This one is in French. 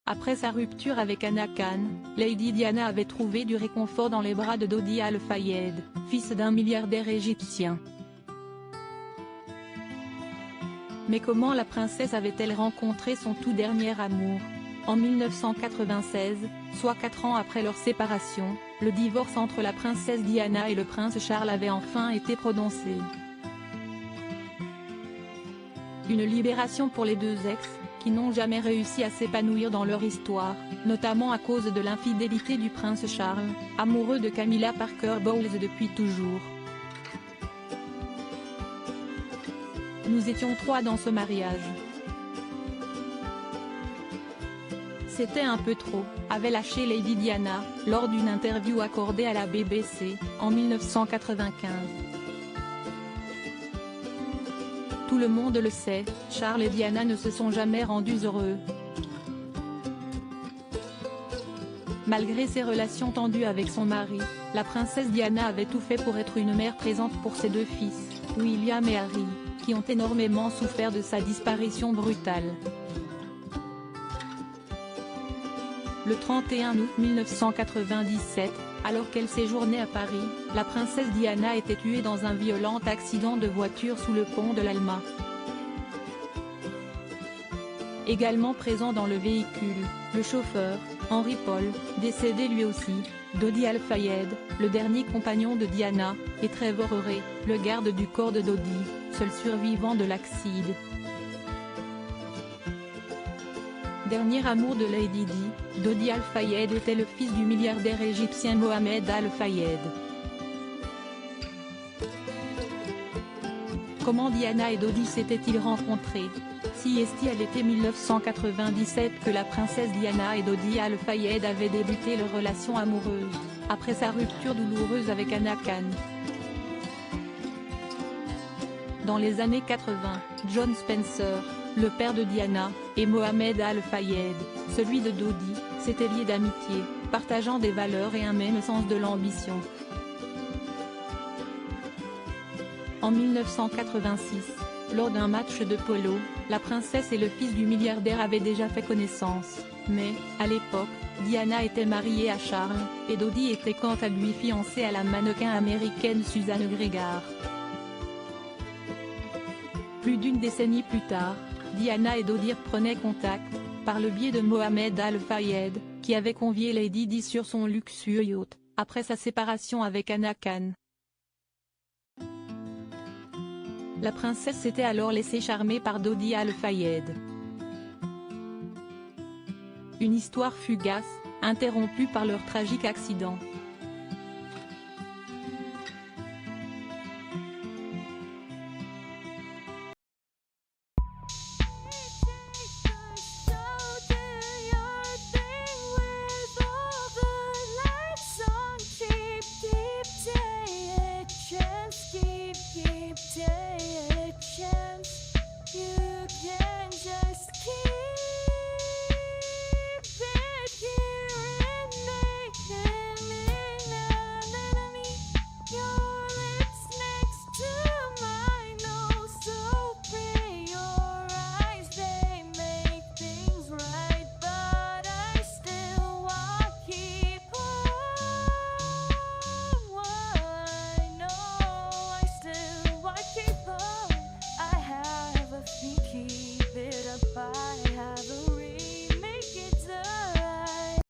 Après sa rupture avec Anna Khan, Lady Diana avait trouvé du réconfort dans les bras de Dodi Al-Fayed, fils d'un milliardaire égyptien. Mais comment la princesse avait-elle rencontré son tout dernier amour? En 1996, soit 4 ans après leur séparation, le divorce entre la princesse Diana et le prince Charles avait enfin été prononcé. Une libération pour les deux ex, qui n'ont jamais réussi à s'épanouir dans leur histoire, notamment à cause de l'infidélité du prince Charles, amoureux de Camilla Parker Bowles depuis toujours. Nous étions 3 dans ce mariage. C'était un peu trop, avait lâché Lady Diana, lors d'une interview accordée à la BBC, en 1995. Tout le monde le sait, Charles et Diana ne se sont jamais rendus heureux. Malgré ses relations tendues avec son mari, la princesse Diana avait tout fait pour être une mère présente pour ses 2 fils, William et Harry, qui ont énormément souffert de sa disparition brutale. Le 31 août 1997, alors qu'elle séjournait à Paris, la princesse Diana a été tuée dans un violent accident de voiture sous le pont de l'Alma. Également présent dans le véhicule, le chauffeur, Henry Paul, décédé lui aussi, Dodi Al-Fayed, le dernier compagnon de Diana, et Trevor Ray, le garde du corps de Dodi, seul survivant de l'accident. Dernier amour de Lady Di, Dodi Al-Fayed était le fils du milliardaire égyptien Mohamed Al-Fayed. Comment Diana et Dodi s'étaient-ils rencontrés? Si est-il à l'été 1997 que la princesse Diana et Dodi Al-Fayed avaient débuté leur relation amoureuse, après sa rupture douloureuse avec Anna Khan. Dans les années 80, John Spencer, le père de Diana, et Mohamed Al-Fayed, celui de Dodi, s'étaient liés d'amitié, partageant des valeurs et un même sens de l'ambition. En 1986, lors d'un match de polo, la princesse et le fils du milliardaire avaient déjà fait connaissance, mais, à l'époque, Diana était mariée à Charles, et Dodi était quant à lui fiancé à la mannequin américaine Suzanne Gregard. Plus d'une décennie plus tard, Diana et Dodi reprenaient contact, par le biais de Mohamed Al-Fayed, qui avait convié Lady Di sur son luxueux yacht, après sa séparation avec Anna Khan. La princesse s'était alors laissée charmer par Dodi Al-Fayed. Une histoire fugace, interrompue par leur tragique accident.